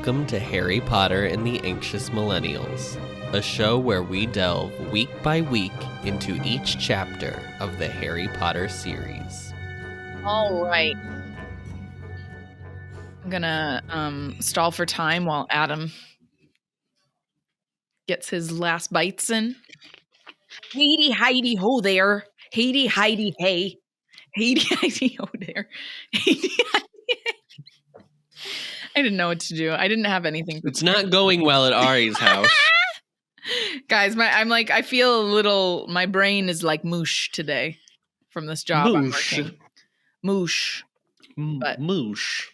Welcome to Harry Potter and the Anxious Millennials, a show where we delve week by week into each chapter of the Harry Potter series. All right. I'm gonna stall for time while Adam gets his last bites in. Heidi, Heidi, ho there. Heidi, Heidi, hey. Heidi, Heidi, ho there. Heidi, Heidi, hey. I didn't know what to do. I didn't have anything. It's not going well at Arri's house. Guys, I feel a little, my brain is like moosh today from this job I'm working. Moosh. But Moosh.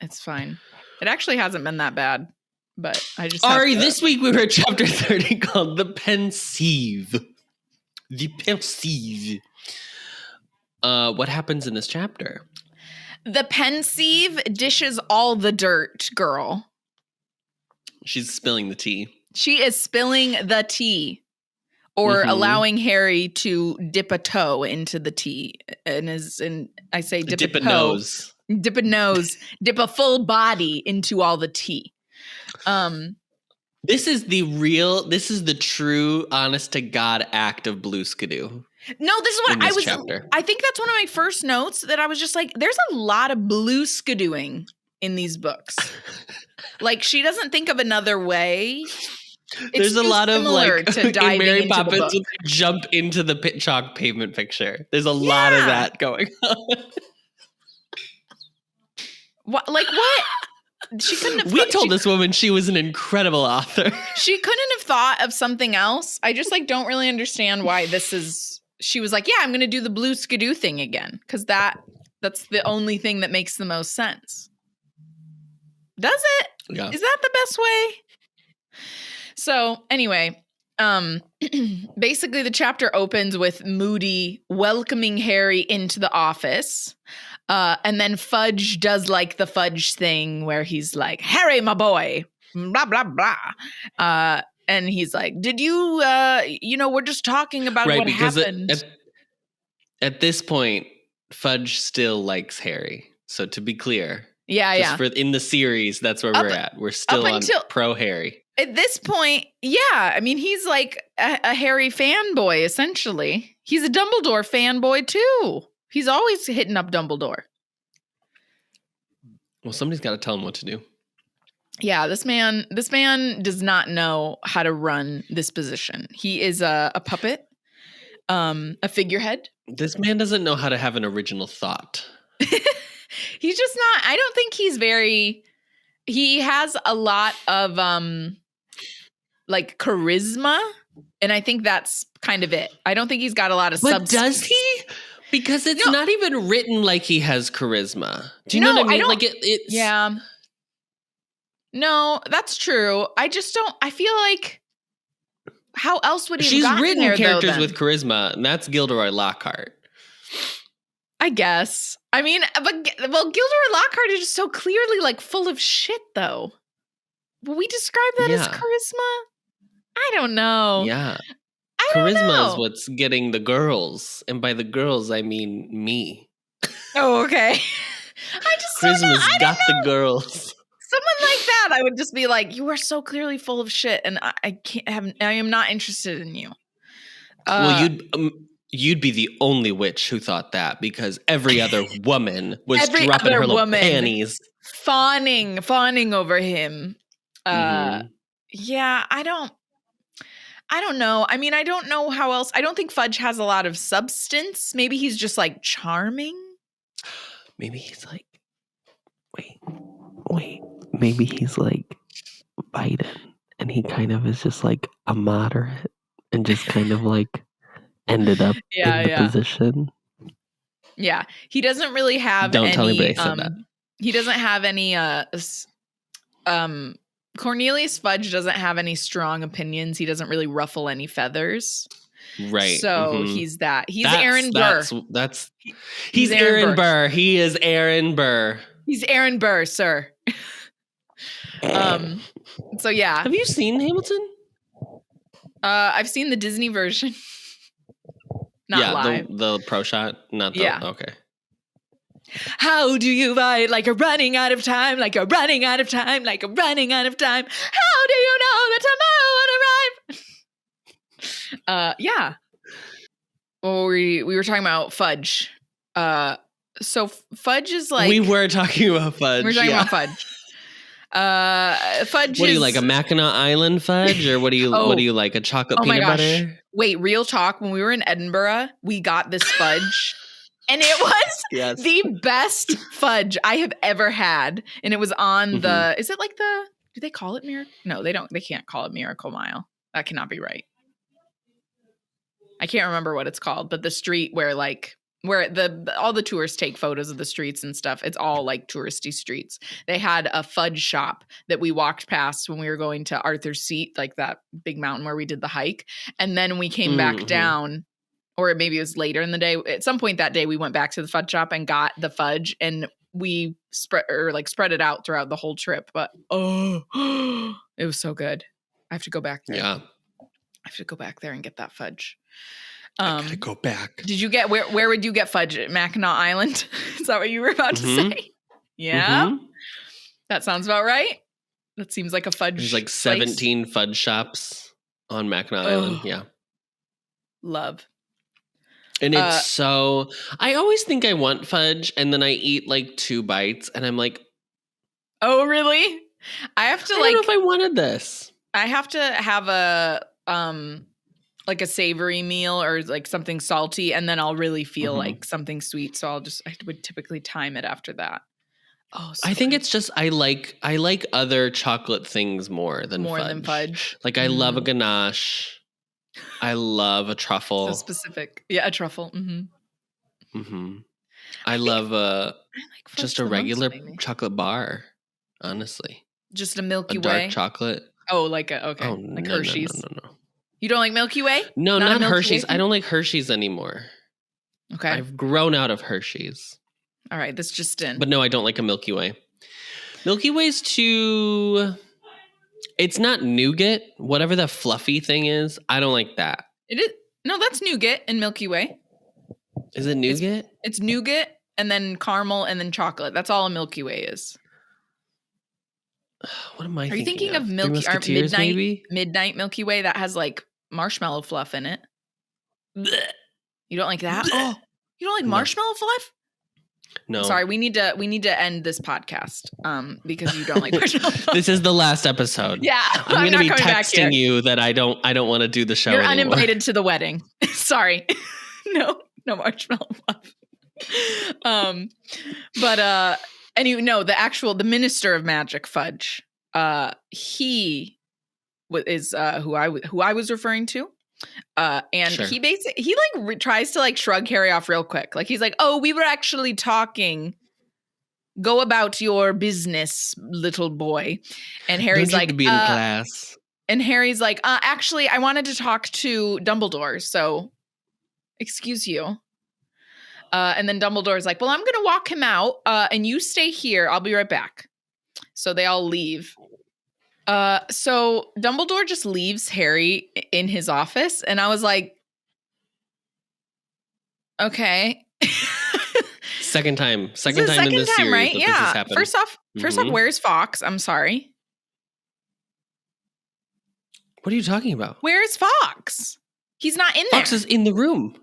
It's fine. It actually hasn't been that bad, but I just Arri, this week we were at chapter 30 called The Pensieve. The Pensieve. What happens in this chapter? The Pensieve dishes all the dirt, girl. She's spilling the tea. She is spilling the tea, or allowing Harry to dip a toe into the tea, and I say dip a toe, nose. Dip a nose, dip a full body into all the tea. This is the true, honest to God act of Blue Skidoo. No, this is what I was. Chapter. I think that's one of my first notes that I was just like, there's a lot of Blue Skidooing in these books. Like, she doesn't think of another way. There's a lot of like to in Mary into Poppins when they jump into the pit chalk pavement picture. There's a lot of that going on. What? Like what? She couldn't have. We told this woman she was an incredible author. She couldn't have thought of something else. I just don't really understand why this is. She was like, yeah, I'm going to do the Blue Skidoo thing again because that's the only thing that makes the most sense. Does it? Yeah. Is that the best way? So anyway, basically the chapter opens with Moody welcoming Harry into the office. And then Fudge does like the Fudge thing where he's like, Harry, my boy, blah, blah, blah. And he's like, did you, we're just talking about what happened. At this point, Fudge still likes Harry. So to be clear. Yeah. In the series, that's where we're at. We're still on pro Harry. At this point, yeah. I mean, he's like a Harry fanboy, essentially. He's a Dumbledore fanboy, too. He's always hitting up Dumbledore. Well, somebody's got to tell him what to do. Yeah, this man does not know how to run this position. He is a puppet, a figurehead. This man doesn't know how to have an original thought. He's just not. I don't think he's very. He has a lot of charisma, and I think that's kind of it. I don't think he's got a lot of substance. But does he? Because it's not even written like he has charisma. Do you know what I mean? It's yeah. No, that's true. I just don't. I feel like how else would he have gotten written there, characters though, with charisma, and that's Gilderoy Lockhart. I guess. I mean, Gilderoy Lockhart is just so clearly full of shit, though. Will we describe that as charisma? I don't know. Yeah. Charisma is what's getting the girls. And by the girls, I mean me. Oh, okay. Charisma's got the girls. Someone like that, I would just be like, you are so clearly full of shit, and I am not interested in you. Well, you'd be the only witch who thought that, because every other woman was dropping her little panties. Fawning over him. Yeah, I don't know. I mean, I don't know how else. I don't think Fudge has a lot of substance. Maybe he's just charming. Maybe he's wait. Maybe he's like Biden, and he kind of is just a moderate, and just kind of ended up in the position. Yeah, he doesn't really have. Don't tell anybody I said that. He doesn't have any. Cornelius Fudge doesn't have any strong opinions. He doesn't really ruffle any feathers. Right. So he's that. He's Aaron Burr. He's Aaron Burr. He is Aaron Burr. He's Aaron Burr, sir. So yeah. Have you seen Hamilton? I've seen the Disney version. Not live. The pro shot. Not the okay. How do you fight like you're running out of time, like you're running out of time, like you're running out of time? How do you know that tomorrow will arrive? Yeah. Well, we were talking about fudge. So fudge is like we were talking about fudge. We were talking about fudge. Fudge. What do you like, a Mackinac Island fudge, or what do you like, a chocolate peanut butter? Wait, real talk. When we were in Edinburgh, we got this fudge, and it was the best fudge I have ever had. And it was on the. Is it like the? Do they call it Miracle? No, they don't. They can't call it Miracle Mile. That cannot be right. I can't remember what it's called, but the street where all the tourists take photos of the streets and stuff. It's all like touristy streets. They had a fudge shop that we walked past when we were going to Arthur's Seat, like that big mountain where we did the hike. And then we came back down, or maybe it was later in the day. At some point that day, we went back to the fudge shop and got the fudge, and we spread it out throughout the whole trip. But it was so good. I have to go back there. Yeah. I have to go back there and get that fudge. I gotta go back. Did you get where would you get fudge at Mackinac Island? Is that what you were about to say? Yeah. That sounds about right. That seems like a fudge. There's like 17 fudge shops on Mackinac Island. Yeah. Love. And it's so, I always think I want fudge, and then I eat like 2 bites and I'm like, oh really? I have to I don't know if I wanted this. I have to have a like a savory meal or like something salty, and then I'll really feel like something sweet. So I would typically time it after that. Oh, so I think it's just I like other chocolate things more than fudge. Like I love a ganache. I love a truffle. So specific. Yeah, a truffle. I love just a regular chocolate bar, honestly. Just a Milky Way? Dark chocolate. Oh, like Hershey's. No. You don't like Milky Way? No, not Hershey's. I don't like Hershey's anymore. Okay. I've grown out of Hershey's. All right, that's just in. But no, I don't like a Milky Way. Milky Way's too... It's not nougat. Whatever the fluffy thing is, I don't like that. It is. No, that's nougat in Milky Way. Is it nougat? It's nougat and then caramel and then chocolate. That's all a Milky Way is. What am I thinking? Are you thinking of midnight Milky Way that has like marshmallow fluff in it? Blech. You don't like that? Blech. Oh, you don't like marshmallow fluff? No. Sorry, we need to end this podcast because you don't like marshmallow fluff. This is the last episode. Yeah, I'm going to be texting you that I don't want to do the show anymore. You're uninvited to the wedding. Sorry. No marshmallow fluff. But and the minister of magic fudge, he is who I was referring to. And sure. he tries to like shrug Harry off real quick. Like he's like, "Oh, we were actually talking. Go about your business, little boy." And Harry's like, to be in class. And Harry's like, "Actually, I wanted to talk to Dumbledore. So, excuse you." And then Dumbledore's like, "Well, I'm going to walk him out, and you stay here. I'll be right back." So they all leave. So Dumbledore just leaves Harry in his office, and I was like, okay. Second time in this series, right? Yeah. First off, where's Fawkes? I'm sorry. What are you talking about? Where is Fawkes? He's not in there. Fawkes is in the room.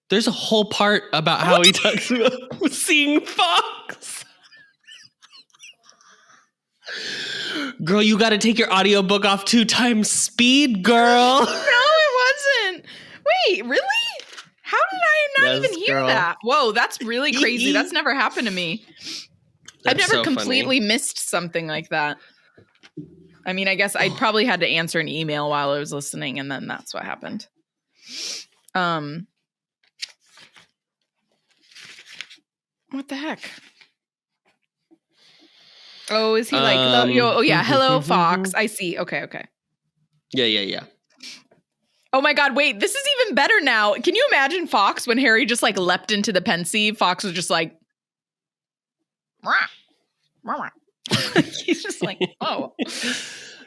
There's a whole part about how he talks about seeing Fawkes. Girl, you got to take your audiobook off 2 times speed, girl. No, it wasn't. Wait, really? How did I not even hear that? Whoa, that's really crazy. That's never happened to me. I've never completely missed something like that. I mean, I guess I probably had to answer an email while I was listening, and then that's what happened. What the heck? Oh, is he like, hello, Fawkes. I see. Okay. Yeah. Oh my God, wait, this is even better now. Can you imagine Fawkes when Harry just like leapt into the Pensieve? Fawkes was just like, he's just like, oh.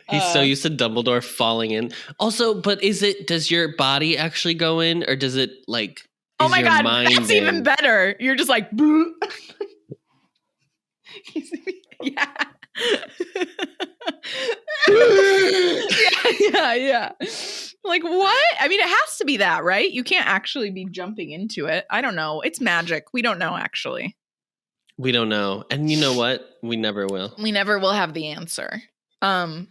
He's so used to Dumbledore falling in. Also, but does your body actually go in, or does it like Oh my God, that's even better. You're just like, yeah. yeah. Like, what? I mean, it has to be that, right? You can't actually be jumping into it. I don't know. It's magic. We don't know, actually. We don't know. And you know what? We never will. We never will have the answer. Is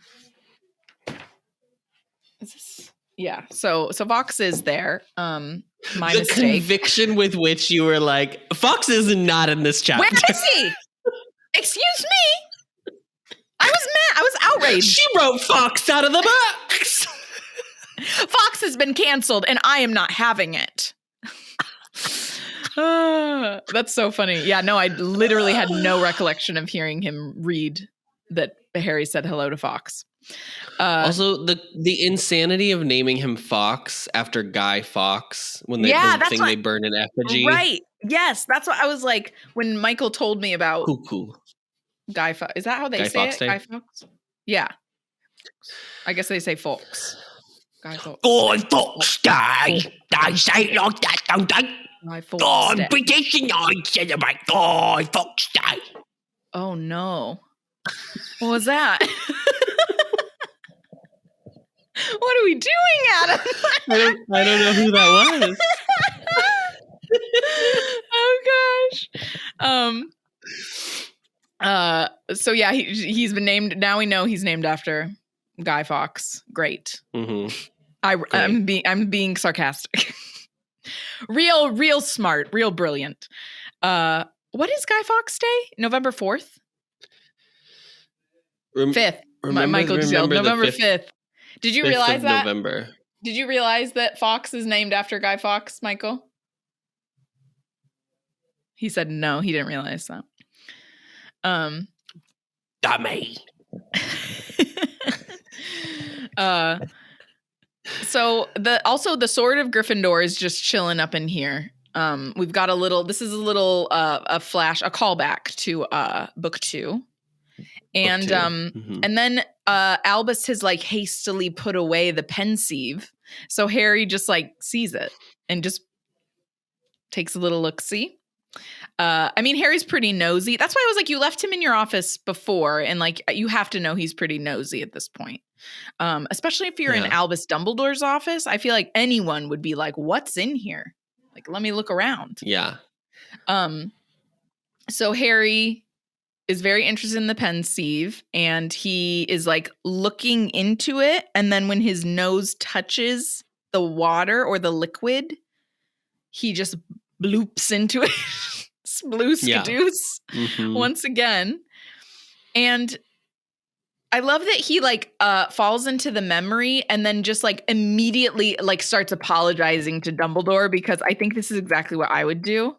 this? Yeah. So Fox is there. My mistake. Conviction with which you were like, Fox is not in this chapter. Where is he? Excuse me. I was mad. I was outraged. She wrote Fox out of the box. Fox has been canceled, and I am not having it. That's so funny. Yeah, no, I literally had no recollection of hearing him read that Harry said hello to Fox. Also, the insanity of naming him Fox after Guy Fawkes when they they burn an effigy. Right. Yes, that's what I was like when Michael told me about cool. Guy Fawkes. Is that how they say it? Guy Fawkes? Yeah. I guess they say Fawkes. Guy Fawkes. Guy Fawkes Day. They say it like that, don't they? Guy Fawkes Day. British and I celebrate Guy Fawkes Day. Oh no. What was that? What are we doing, Adam? I don't know who that was. Oh gosh. So yeah, he's been named. Now we know he's named after Guy Fawkes. Great. Mm-hmm. I'm being sarcastic. real smart, real brilliant. What is Guy Fawkes Day? November 4th? 5th. Michael just yelled November 5th. Did you realize that? November. Did you realize that Fox is named after Guy Fawkes, Michael? He said no, he didn't realize that. Dummy. So the Sword of Gryffindor is just chilling up in here. We've got a callback to book 2. And and then Albus has like hastily put away the Pensieve. So Harry just like sees it and just takes a little look-see. I mean, Harry's pretty nosy. That's why I was like, you left him in your office before, and like you have to know he's pretty nosy at this point. Especially if you're in Albus Dumbledore's office. I feel like anyone would be like, what's in here? Like, let me look around. Yeah. So Harry is very interested in the Pensieve, and he is like looking into it, and then when his nose touches the water or the liquid, he just bloops into it. Splooskadoos once again. And I love that he like falls into the memory and then just like immediately like starts apologizing to Dumbledore, because I think this is exactly what I would do.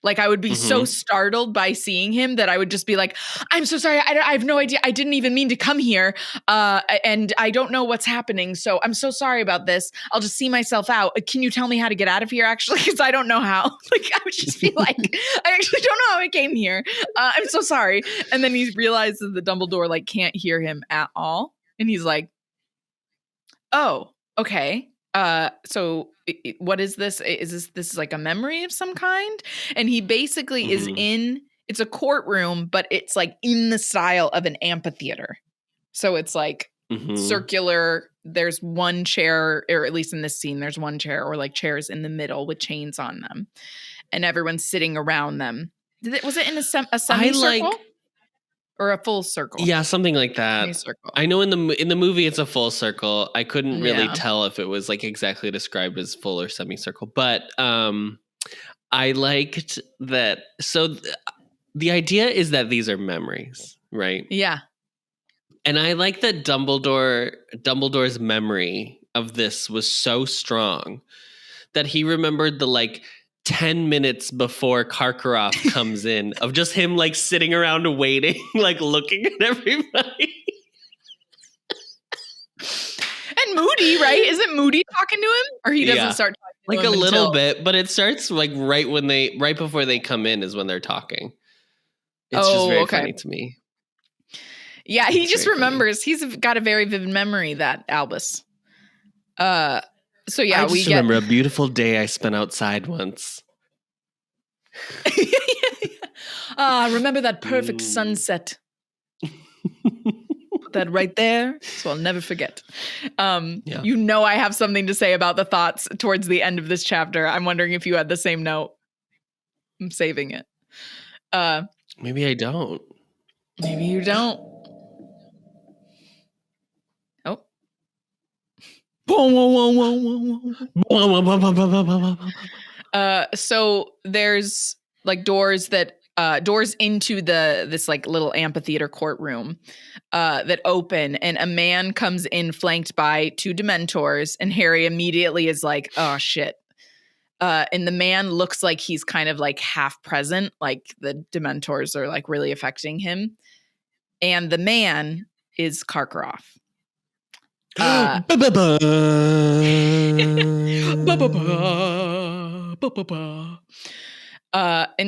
Like, I would be so startled by seeing him that I would just be like, I'm so sorry. I have no idea. I didn't even mean to come here. And I don't know what's happening. So I'm so sorry about this. I'll just see myself out. Can you tell me how to get out of here, actually? Because I don't know how. Like, I would just be like, I actually don't know how I came here. I'm so sorry. And then he realizes that Dumbledore, like, can't hear him at all. And he's like, oh, okay. So what is this? Is this like a memory of some kind? And he basically is it's a courtroom, but it's like in the style of an amphitheater. So it's like circular. There's one chair, or at least in this scene, there's one chair or like chairs in the middle with chains on them, and everyone's sitting around them. Was it in a semicircle? Or a full circle? Yeah, something like that. I know in the movie it's a full circle. I couldn't really tell if it was like exactly described as full or semicircle, but I liked that. So the idea is that these are memories, right? Yeah. And I like that Dumbledore's memory of this was so strong that he remembered the like 10 minutes before Karkaroff comes in of just him like sitting around waiting, like looking at everybody. And Moody, right? Isn't Moody talking to him? Or he doesn't start talking to him? Like a little bit, but it starts like right before they come in is when they're talking. It's just very funny to me. Yeah, he just remembers. Funny. He's got a very vivid memory, that Albus. So yeah, I just remember a beautiful day I spent outside once. Remember that perfect sunset. Put that right there, so I'll never forget. You know I have something to say about the thoughts towards the end of this chapter. I'm wondering if you had the same note. I'm saving it. Maybe I don't. Maybe you don't. Oh. So there's like doors into this like little amphitheater courtroom that open, and a man comes in flanked by two Dementors, and Harry immediately is like, oh shit. And the man looks like he's kind of like half present, like the Dementors are like really affecting him. And the man is Karkaroff. And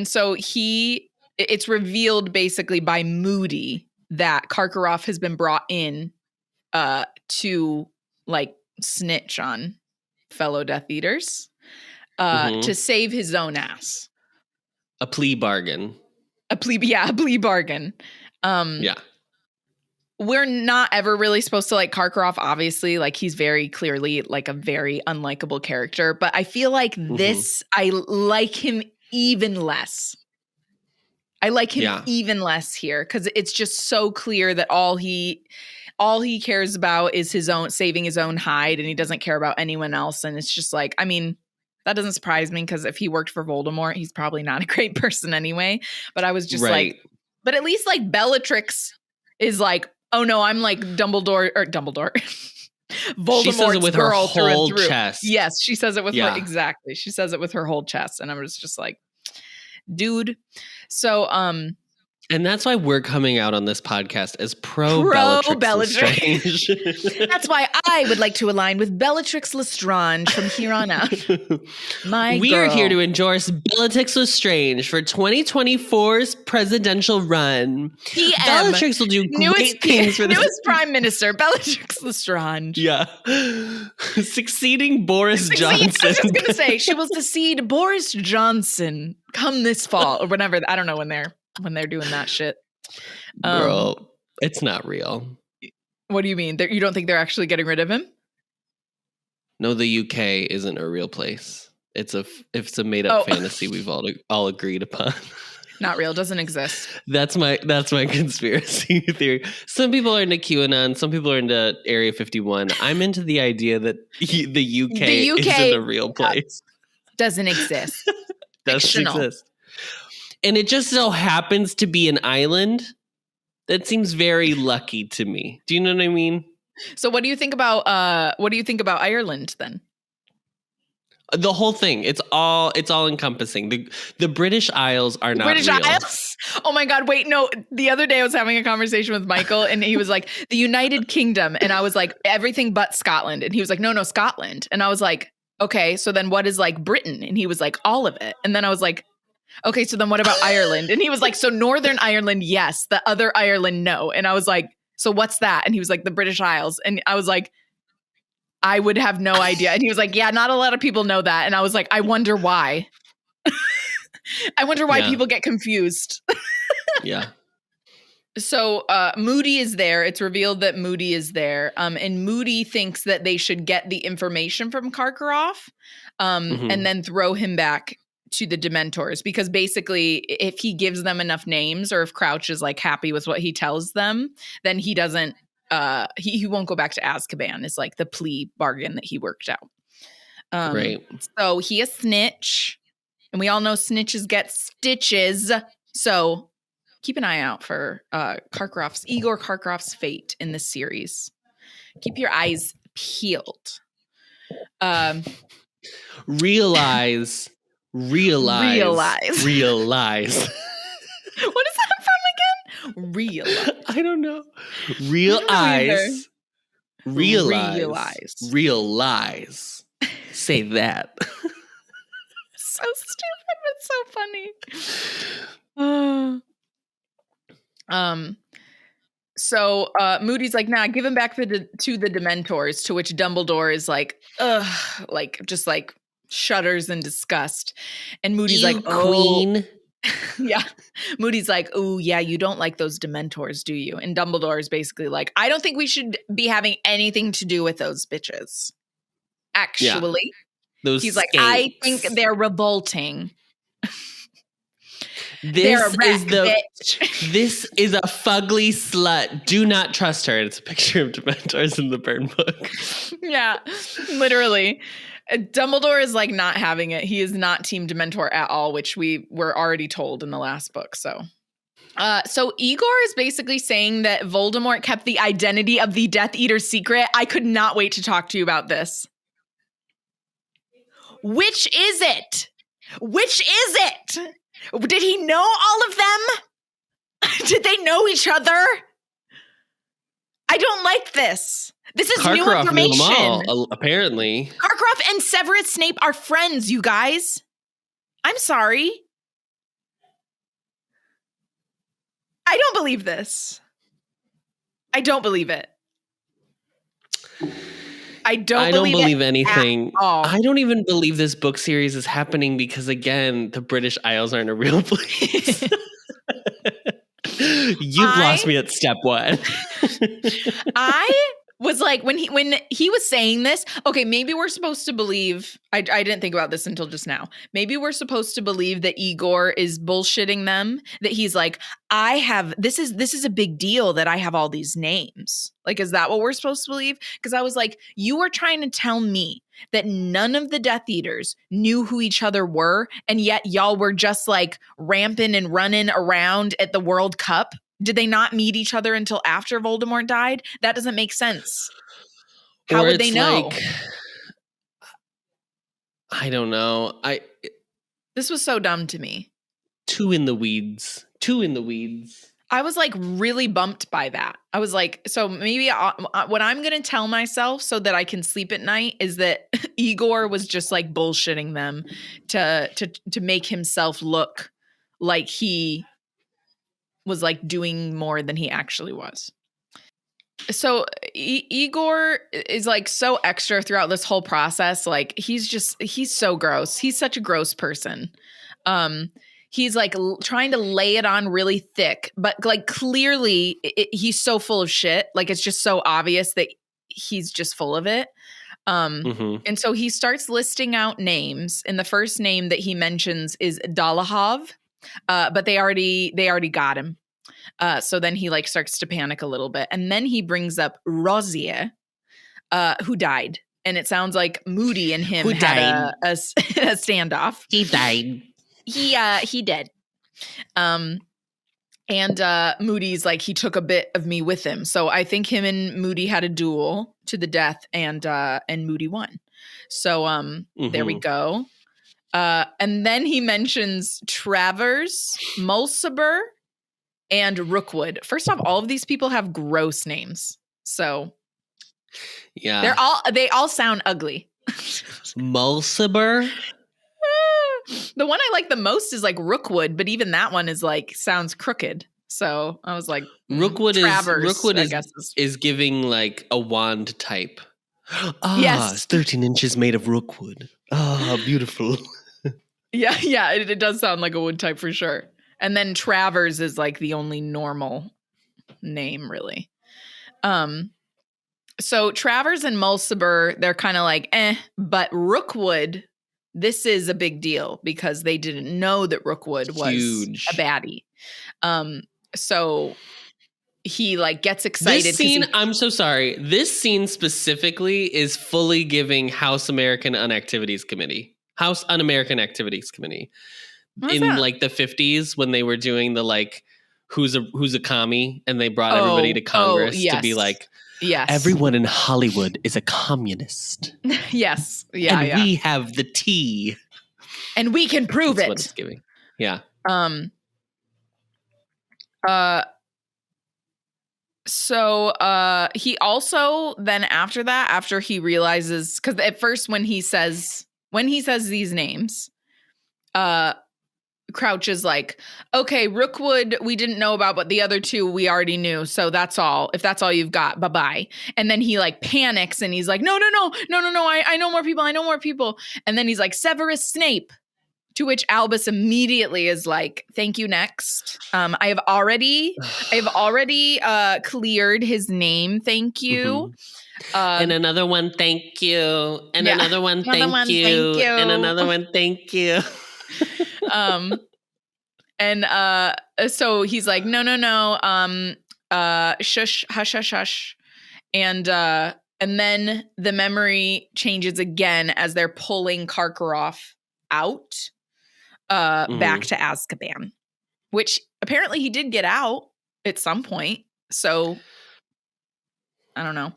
so it's revealed basically by Moody that Karkaroff has been brought in to like snitch on fellow Death Eaters to save his own ass. A plea bargain. A plea bargain. Yeah. We're not ever really supposed to like Karkaroff, obviously. Like, he's very clearly like a very unlikable character. But I feel like this, I like him even less. I like him even less here because it's just so clear that all he cares about is his own, saving his own hide, and he doesn't care about anyone else. And it's just like, I mean, that doesn't surprise me because if he worked for Voldemort, he's probably not a great person anyway. But I was just like, but at least like Bellatrix is like, oh no, I'm like Dumbledore. Voldemort's she says it with her whole chest. Yes, she says it with her, exactly. She says it with her whole chest. And I was just like, dude. So, and that's why we're coming out on this podcast as pro Bellatrix Lestrange. That's why I would like to align with Bellatrix Lestrange from here on out. We are here to endorse Bellatrix Lestrange for 2024's presidential run. PM. Bellatrix will do great things for the newest Prime Minister, Bellatrix Lestrange. Yeah. Succeeding Boris Johnson. I was just going to say, she will succeed Boris Johnson come this fall or whenever. I don't know when they're doing that shit. Girl, it's not real. What do you mean? You don't think they're actually getting rid of him? No, the UK isn't a real place. It's a made up fantasy we've all agreed upon. Not real, doesn't exist. That's my conspiracy theory. Some people are into QAnon, some people are into Area 51. I'm into the idea that the UK isn't a real place. Doesn't exist. Doesn't exist. And it just so happens to be an island. That seems very lucky to me. Do you know what I mean? So what do you think about Ireland then? The whole thing. It's all encompassing. The British Isles are not British real. Isles? Oh my God, wait, no. The other day I was having a conversation with Michael and he was like, the United Kingdom. And I was like, everything but Scotland. And he was like, no, Scotland. And I was like, okay, so then what is like Britain? And he was like, all of it. And then I was like, okay, so then what about Ireland? And he was like, so Northern Ireland, yes. The other Ireland, no. And I was like, so what's that? And he was like, the British Isles. And I was like, I would have no idea. And he was like, yeah, not a lot of people know that. And I was like, I wonder why. I wonder why people get confused. Yeah. So Moody is there. It's revealed that Moody is there. And Moody thinks that they should get the information from Karkaroff and then throw him back to the Dementors, because basically if he gives them enough names, or if Crouch is like happy with what he tells them, then he doesn't he won't go back to Azkaban, is like the plea bargain that he worked out. Right. So he a snitch, and we all know snitches get stitches. So keep an eye out for Igor Karkaroff's fate in this series. Keep your eyes peeled. Realize. What is that from again? Realize. I don't know. Realize. Say that. So stupid, but so funny. So Moody's like, nah, give him back to the Dementors, to which Dumbledore is like, ugh, like just like shudders in disgust. And Moody's like, Queen. Yeah. Moody's like, oh, yeah, you don't like those Dementors, do you? And Dumbledore is basically like, I don't think we should be having anything to do with those bitches. Actually. Those He's skanks. like, I think they're revolting. This is a fugly slut. Do not trust her. It's a picture of Dementors in the burn book. Yeah, literally. Dumbledore is like not having it. He is not Team Dementor at all, which we were already told in the last book. So Igor is basically saying that Voldemort kept the identity of the Death Eater secret. I could not wait to talk to you about this. Which is it? Which is it? Did he know all of them? Did they know each other? I don't like this. This is new information. Knew them all, apparently. Karkaroff and Severus Snape are friends, you guys. I'm sorry. I don't believe this. I don't believe it. I don't believe anything. I don't even believe this book series is happening because, again, the British Isles aren't a real place. You've lost me at step one. I was like, when he was saying this, okay, maybe we're supposed to believe, I didn't think about this until just now. Maybe we're supposed to believe that Igor is bullshitting them, that he's like, this is a big deal that I have all these names. Like, is that what we're supposed to believe? Because I was like, you were trying to tell me that none of the Death Eaters knew who each other were, and yet y'all were just like ramping and running around at the World Cup. Did they not meet each other until after Voldemort died? That doesn't make sense. How would they know? Like, I don't know. This was so dumb to me. Two in the weeds. I was like really bumped by that. I was like, so maybe what I'm going to tell myself so that I can sleep at night is that Igor was just like bullshitting them to make himself look like he was like doing more than he actually was. So Igor is like so extra throughout this whole process. Like he's so gross. He's such a gross person. He's like trying to lay it on really thick, but like clearly he's so full of shit. Like it's just so obvious that he's just full of it. And so he starts listing out names, and the first name that he mentions is Dolohov, but they already got him. So then he like starts to panic a little bit, and then he brings up Rosier, who died, and it sounds like Moody and him had a standoff. He died. He did. And Moody's like, he took a bit of me with him. So I think him and Moody had a duel to the death, and Moody won. So there we go. And then he mentions Travers, Mulciber, and Rookwood. First off, all of these people have gross names. So yeah, they all sound ugly. Mulciber? The one I like the most is like Rookwood, but even that one is like sounds crooked. So I was like, Rookwood Travers, is giving like a wand type. Yes, it's 13 inches made of rookwood. Beautiful. Yeah, it does sound like a wood type for sure. And then Travers is like the only normal name, really. So Travers and Mulciber, they're kind of like, but Rookwood, this is a big deal because they didn't know that Rookwood was huge. A baddie. So he like gets excited. This scene, I'm so sorry. This scene specifically is fully giving House Un-American Activities Committee. In that? Like the 50s when they were doing the like who's a commie, and they brought everybody to Congress to be like, yes, everyone in Hollywood is a communist. Yes. And we have the tea. And we can prove That's it. what it's giving. Yeah. So he also then after he realizes, because at first when he says these names, Crouch is like, okay, Rookwood, we didn't know about, but the other two we already knew. So that's all. If that's all you've got, bye-bye. And then he like panics and he's like, no. I know more people. And then he's like, Severus Snape. To which Albus immediately is like, thank you, next. I have already cleared his name. Thank you. And another one, thank you. And another one, thank you. And another one, thank you. So he's like, no. Shush, hush. And then the memory changes again as they're pulling Karkaroff out back to Azkaban, which apparently he did get out at some point. So I don't know.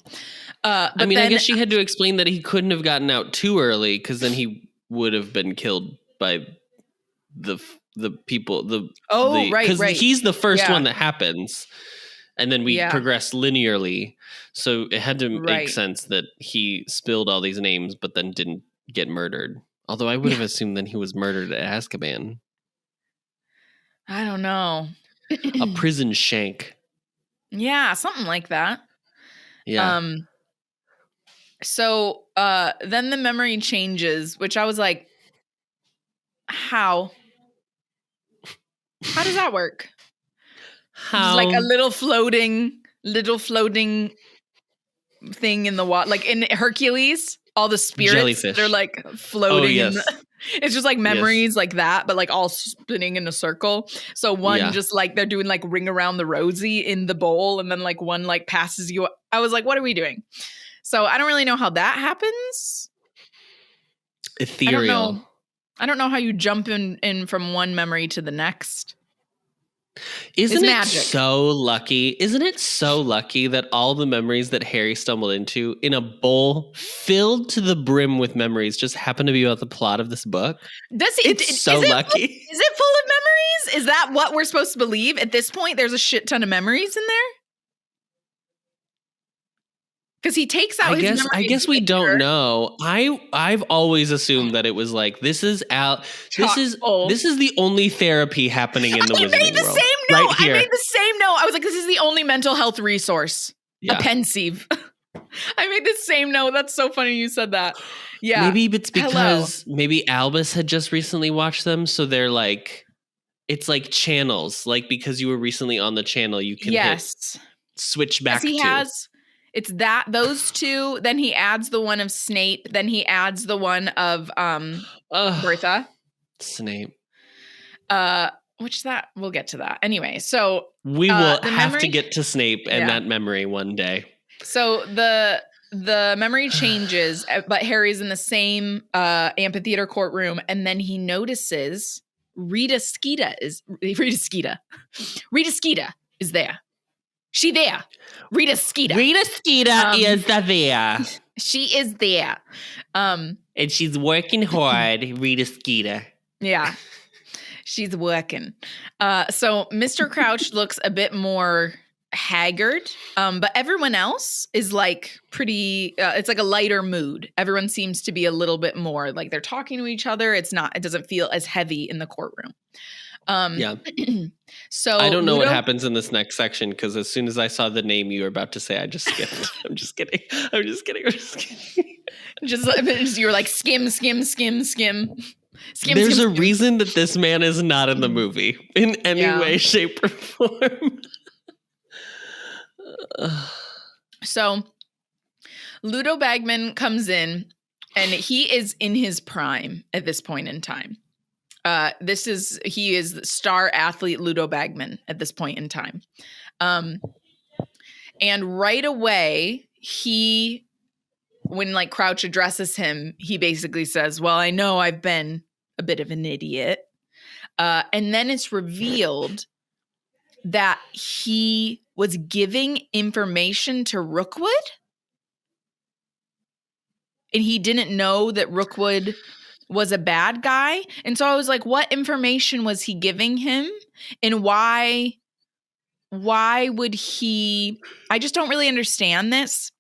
But I mean, I guess she had to explain that he couldn't have gotten out too early because then he would have been killed by the people. Right. Because he's the first one that happens. And then we progress linearly. So it had to make sense that he spilled all these names, but then didn't get murdered. Although I would have assumed then he was murdered at Azkaban. I don't know. A prison shank. Yeah, something like that. Yeah. So then the memory changes, which I was like, how? How does that work? How? Just like a little floating thing in the water, like in Hercules, all the spirits, jellyfish. They're like floating. Oh, yes. It's just like memories like that, but like all spinning in a circle. So one just like they're doing like Ring Around the Rosie in the bowl, and then like one like passes you. I was like, what are we doing? So I don't really know how that happens. Ethereal. I don't know how you jump in from one memory to the next. Isn't it so lucky? Isn't it so lucky that all the memories that Harry stumbled into in a bowl filled to the brim with memories just happen to be about the plot of this book? It's so lucky. Is it full of memories? Is that what we're supposed to believe at this point? There's a shit ton of memories in there? Because he takes out his memories. I guess we don't know. I've always assumed that it was like this is the only therapy happening in the Wizarding World. I made the same note. Right here. I made the same note. I was like, this is the only mental health resource. Yeah. A Pensieve. I made the same note. That's so funny you said that. Yeah. Maybe it's because maybe Albus had just recently watched them, so they're like, it's like channels. Like because you were recently on the channel, you can switch back to. It's those two. Then he adds the one of Snape. Then he adds the one of Bertha. Snape. We'll get to that. Anyway, so we will have to get to Snape and that memory one day. So the memory changes, but Harry's in the same amphitheater courtroom, and then he notices Rita Skeeter is there. She there. Rita Skeeter. Rita Skeeter is there. She is there. And she's working hard, Rita Skeeter. Yeah. She's working. So Mr. Crouch looks a bit more haggard, but everyone else is like pretty, it's like a lighter mood. Everyone seems to be a little bit more like they're talking to each other. It doesn't feel as heavy in the courtroom. So I don't know what happens in this next section because as soon as I saw the name you were about to say, I just skipped. I'm just kidding. You were like skim. There's a reason that this man is not in the movie in any way, shape, or form. So Ludo Bagman comes in, and he is in his prime at this point in time. He is the star athlete Ludo Bagman at this point in time. And right away, when like Crouch addresses him, he basically says, well, I know I've been a bit of an idiot. And then it's revealed that he was giving information to Rookwood. And he didn't know that Rookwood was a bad guy. And so I was like, what information was he giving him? And why would he? I just don't really understand this.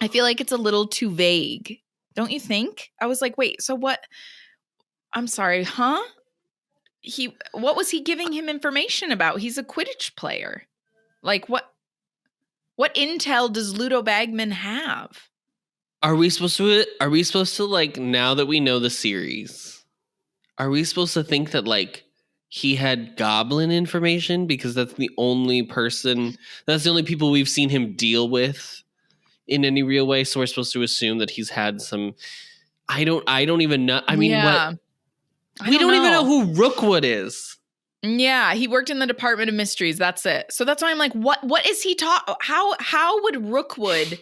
I feel like it's a little too vague. Don't you think? I was like, wait, so what? I'm sorry, huh? what was he giving him information about? He's a Quidditch player. Like what intel does Ludo Bagman have? Are we supposed to like, now that we know the series, are we supposed to think that like he had goblin information because that's the only people we've seen him deal with in any real way? So we're supposed to assume that he's had some. I don't even know. I mean, Yeah. we don't even know who Rookwood is. Yeah, he worked in the Department of Mysteries. That's it. So that's why I'm like, what is he how would Rookwood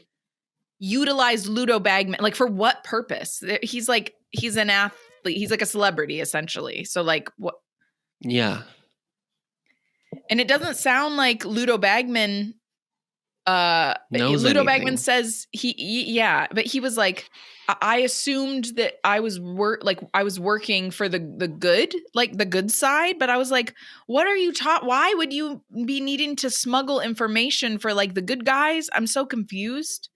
utilize Ludo Bagman? Like, for what purpose? He's an athlete. He's like a celebrity, essentially. So like what? Yeah. And it doesn't sound like Ludo Bagman knows Ludo anything. Bagman says yeah, but he was like, I assumed that I was working for the good, like the good side, but I was like, what are you taught? Why would you be needing to smuggle information for like the good guys? I'm so confused.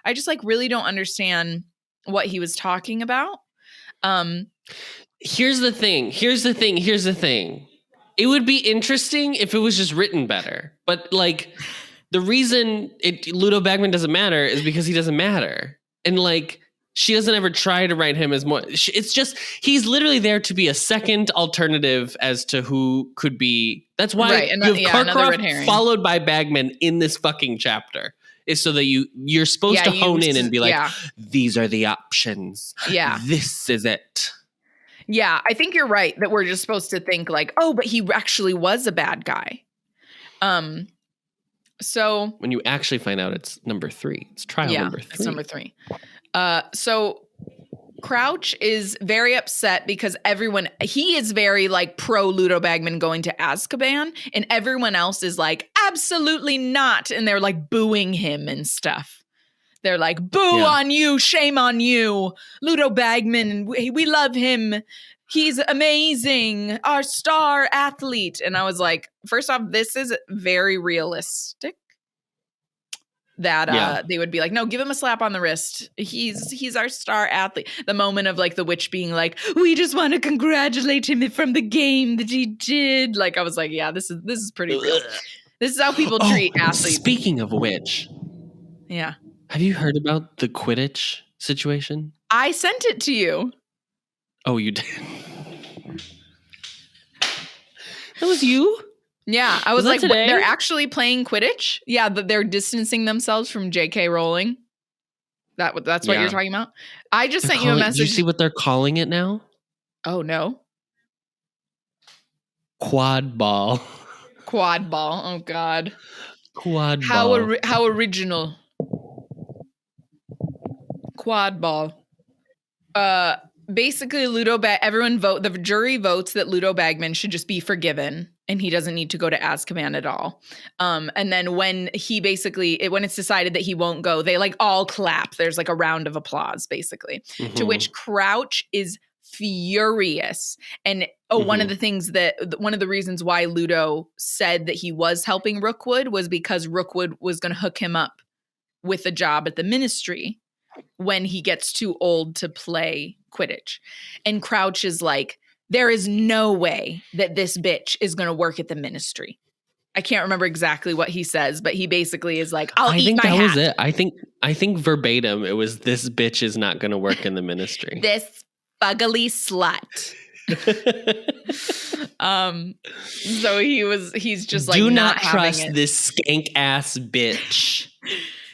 I just like really don't understand what he was talking about. Here's the thing. It would be interesting if it was just written better, but like the reason Ludo Bagman doesn't matter is because he doesn't matter. And like, she doesn't ever try to write him as more. It's just, he's literally there to be a second alternative as to who could be. That's why right. you have Karkaroff followed by Bagman in this fucking chapter, is so that you're supposed to hone in and be like, these are the options. Yeah. This is it. Yeah, I think you're right that we're just supposed to think like, oh, but he actually was a bad guy. So when you actually find out it's number 3, it's trial number 3. It's number 3. So Crouch is very upset because he is very like pro Ludo Bagman going to Azkaban, and everyone else is like, absolutely not. And they're like booing him and stuff. They're like, boo on you, shame on you. Ludo Bagman, we love him. He's amazing, our star athlete. And I was like, first off, this is very realistic. That they would be like, no, give him a slap on the wrist. He's our star athlete. The moment of like the witch being like, we just want to congratulate him from the game that he did. Like, I was like, yeah, this is pretty real. This is how people treat athletes. Speaking of which, yeah, have you heard about the Quidditch situation? I sent it to you. Oh, you did. That was you? Yeah, I was like, they're actually playing Quidditch? Yeah, they're distancing themselves from J.K. Rowling. That's what you're talking about? I just sent you a message. Do you see what they're calling it now? Oh, no. Quad ball. Quad ball. Oh, God. Quad ball. How original. Quad ball. Basically, the jury votes that Ludo Bagman should just be forgiven and he doesn't need to go to Azkaban at all. And then when when it's decided that he won't go, they like all clap. There's like a round of applause, basically, to which Crouch is furious. And one of the reasons why Ludo said that he was helping Rookwood was because Rookwood was going to hook him up with a job at the Ministry when he gets too old to play Quidditch. And Crouch is like, there is no way that this bitch is going to work at the Ministry. I can't remember exactly what he says, but he basically is like, I think that was it. I think verbatim, it was, this bitch is not going to work in the Ministry. This fugly slut. So he's just like, do not trust this skank ass bitch.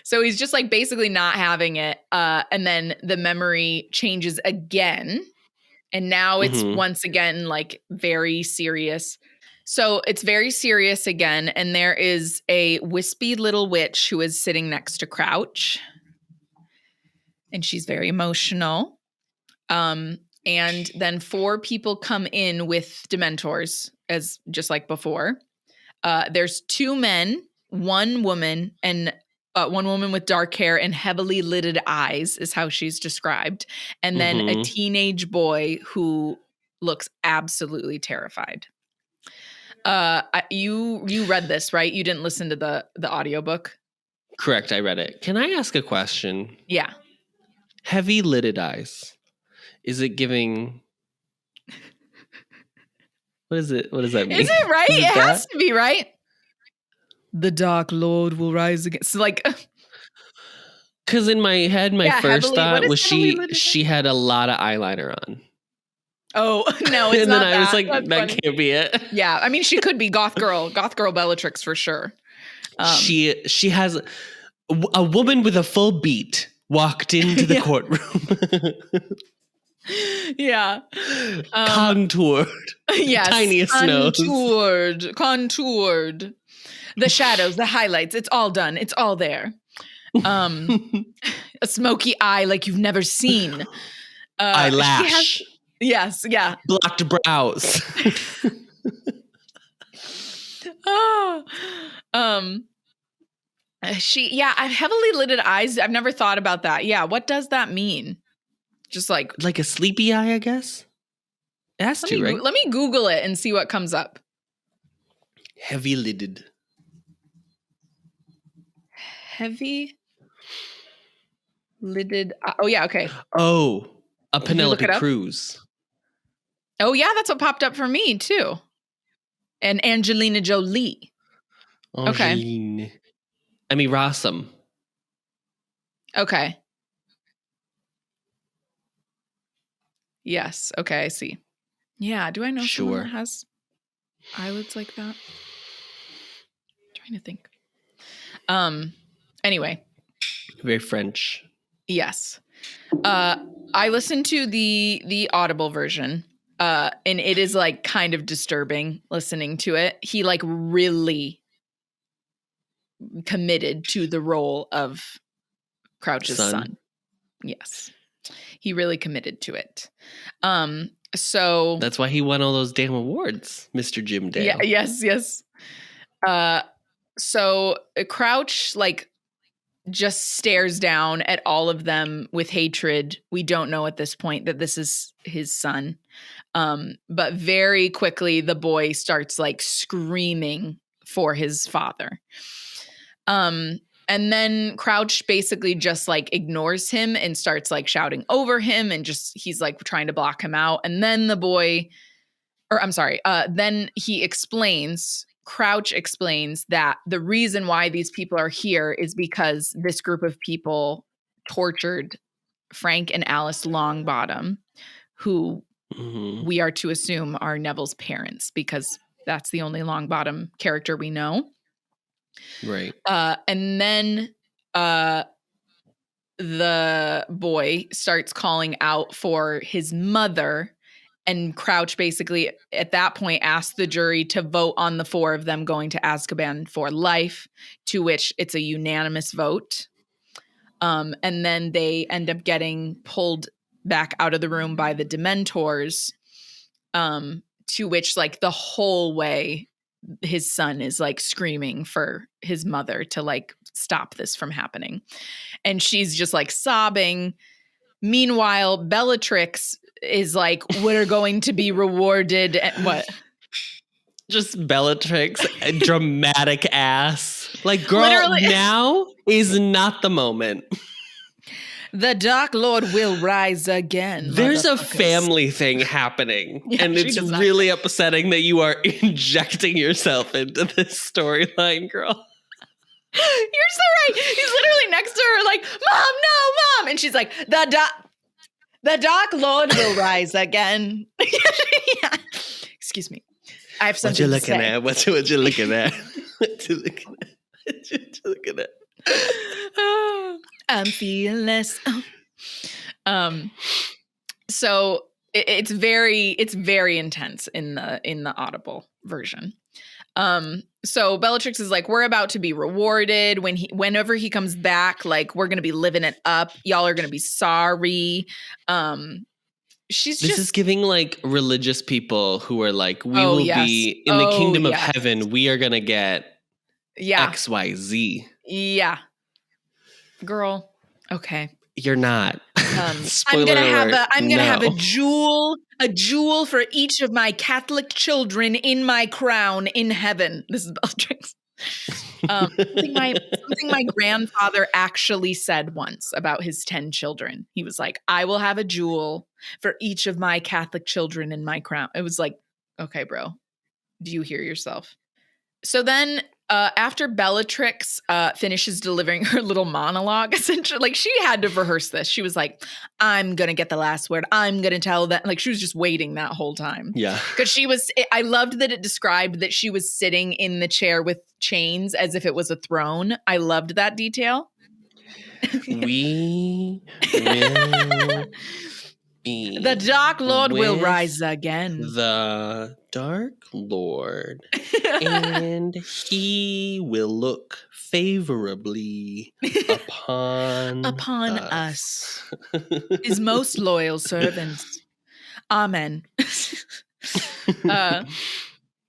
So he's just like basically not having it. And then the memory changes again. And now it's once again like very serious. So it's very serious again. And there is a wispy little witch who is sitting next to Crouch. And she's very emotional. And then 4 people come in with Dementors, as just like before. There's 2 men, 1 woman, and 1 woman with dark hair and heavily lidded eyes is how she's described. And then a teenage boy who looks absolutely terrified. You read this, right? You didn't listen to the audiobook? Correct, I read it. Can I ask a question? Yeah. Heavy lidded eyes. Is it giving What is it? What does that mean? Is it right? Is It has that? to be, right? The Dark Lord will rise again. So like, Because in my head, my yeah, first heavily. What thought is was heavily lit she again? had a lot of eyeliner on. Oh no, it's And then not I was that. like, That's that funny. can't be it. Yeah, I mean, she could be goth girl Bellatrix for sure. She has a woman with a full beat walked into the Yeah. courtroom. Yeah. Contoured. Yes. Tiniest nose. Contoured. The shadows, the highlights, it's all done. It's all there. A smoky eye like you've never seen. Eyelash. Yes, yeah. Blocked brows. Oh. Heavily lidded eyes. I've never thought about that. Yeah, what does that mean? Just like Like a sleepy eye, I guess? It has to, right? let me Google it and see what comes up. Heavy lidded. Heavy lidded. Oh yeah, okay. Oh, a Did you look Penelope it up? Cruz. Oh yeah, that's what popped up for me too. And Angelina Jolie. Angeline. Emmy Rossum. Okay. Yes. Okay, I see. Yeah. Do I know someone that has eyelids like that? Trying to think. Anyway. Very French. Yes. I listened to the Audible version. And it is like kind of disturbing listening to it. He like really committed to the role of Crouch's son. Yes. He really committed to it. So that's why he won all those damn awards, Mr. Jim Dale. Yeah, yes. So Crouch like just stares down at all of them with hatred. We don't know at this point that this is his son. But very quickly the boy starts like screaming for his father. And then Crouch basically just like ignores him and starts like shouting over him and just he's like trying to block him out. And then then Crouch explains that the reason why these people are here is because this group of people tortured Frank and Alice Longbottom, who we are to assume are Neville's parents because that's the only Longbottom character we know. Right. And then the boy starts calling out for his mother, and Crouch basically at that point asks the jury to vote on the 4 of them going to Azkaban for life, to which it's a unanimous vote. And then they end up getting pulled back out of the room by the Dementors, to which like the whole way his son is like screaming for his mother to like stop this from happening. And she's just like sobbing. Meanwhile, Bellatrix is like, we're going to be rewarded. And what? Just Bellatrix, a dramatic ass. Like, girl, Literally. Now is not the moment. The Dark Lord will rise again. There's a family thing happening. Yeah, and it's really upsetting that you are injecting yourself into this storyline, girl. You're so right. He's literally next to her like, Mom, no, Mom. And she's like, the Dark Lord will rise again. Yeah. Excuse me. I have something to say. What you looking at? What you looking at? What you looking at? I'm feeling less. So it's very intense in the Audible version. So Bellatrix is like, we're about to be rewarded whenever he comes back. Like, we're gonna be living it up. Y'all are gonna be sorry. This is giving like religious people who are like, we will be in the kingdom of heaven. We are gonna get XYZ. Yeah. Girl. Okay. You're not. I'm gonna have a jewel for each of my Catholic children in my crown in heaven. This is Bellatrix. Something my grandfather actually said once about his 10 children. He was like, I will have a jewel for each of my Catholic children in my crown. It was like okay, bro. Do you hear yourself? So then after Bellatrix finishes delivering her little monologue, essentially, like she had to rehearse this. She was like, I'm going to get the last word. I'm going to tell that. Like she was just waiting that whole time. Yeah. Because I loved that it described that she was sitting in the chair with chains as if it was a throne. I loved that detail. We will be the Dark Lord will rise again. The Dark Lord. And he will look favorably upon us. His most loyal servants. Amen.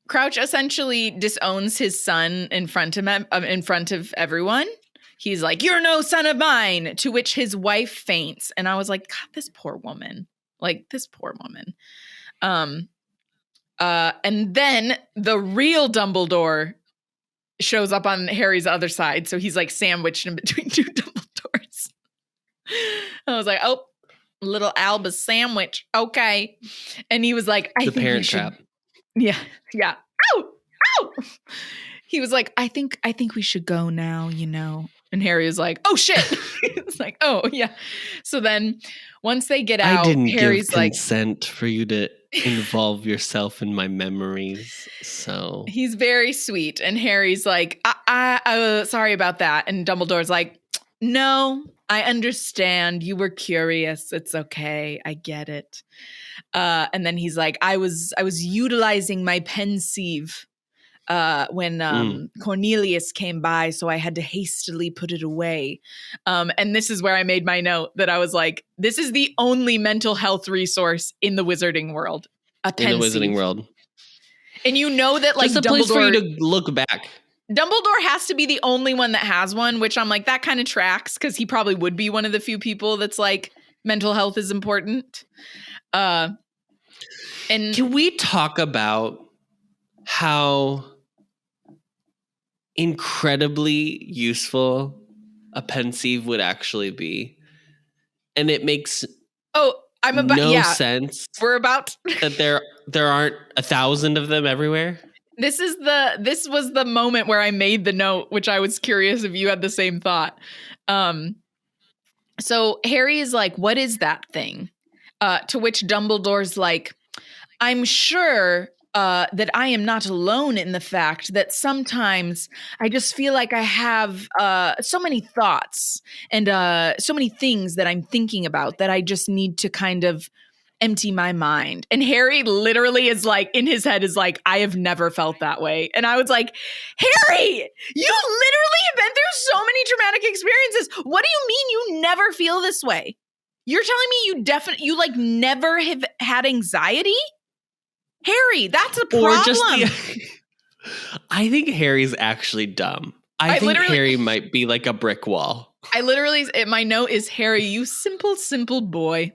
Crouch essentially disowns his son in front of everyone. He's like, "You're no son of mine," to which his wife faints. And I was like, God, this poor woman. Like, this poor woman. And then the real Dumbledore shows up on Harry's other side. So he's like sandwiched in between two Dumbledores. I was like, oh, little Albus sandwich. Okay. And he was like, I think the Parent Trap. Yeah. Yeah. Ow! Ow! He was like, I think we should go now, you know. And Harry was like, oh shit. It's like, oh yeah. So then once they get out, Harry's give consent for you to involve yourself in my memories. So he's very sweet. And Harry's like, sorry about that. And Dumbledore's like, no, I understand. You were curious. It's okay. I get it. And then he's like, I was utilizing my Pensieve when Cornelius came by, so I had to hastily put it away. And this is where I made my note that I was like, this is the only mental health resource in the wizarding world. A Pensieve. In the wizarding world. And you know that like just a place for you to look back. Dumbledore has to be the only one that has one, which I'm like, that kind of tracks because he probably would be one of the few people that's like, mental health is important. And can we talk about how incredibly useful a Pensieve would actually be? And it makes no sense. We're about that there aren't 1,000 of them everywhere. This was the moment where I made the note, which I was curious if you had the same thought. So Harry is like, what is that thing? To which Dumbledore's like, I'm sure that I am not alone in the fact that sometimes I just feel like I have so many thoughts and so many things that I'm thinking about that I just need to kind of empty my mind. And Harry literally is like, in his head is like, I have never felt that way. And I was like, Harry, you literally have been through so many traumatic experiences. What do you mean you never feel this way? You're telling me you like never have had anxiety? Harry, that's a problem. I think Harry's actually dumb. I think Harry might be like a brick wall. My note is, Harry, you simple, simple boy.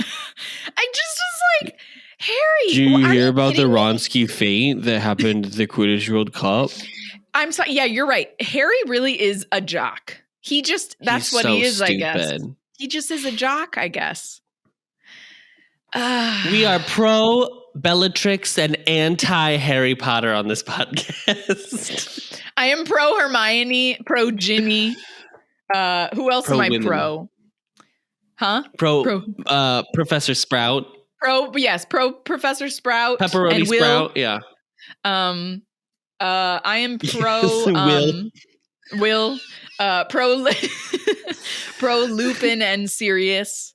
I just was like, Harry. Do you hear about the Ronsky fate that happened at the Quidditch World Cup? I'm sorry. Yeah, you're right. Harry really is a jock. That's what he is, stupid. I guess. He just is a jock, I guess. We are pro Bellatrix and anti Harry Potter on this podcast. I am pro Hermione, pro Ginny. Who else am I women. Pro? Huh? Pro Professor Sprout. Pro Professor Sprout. Pepperoni and Sprout, yeah. I am pro Will. Pro Lupin and Sirius.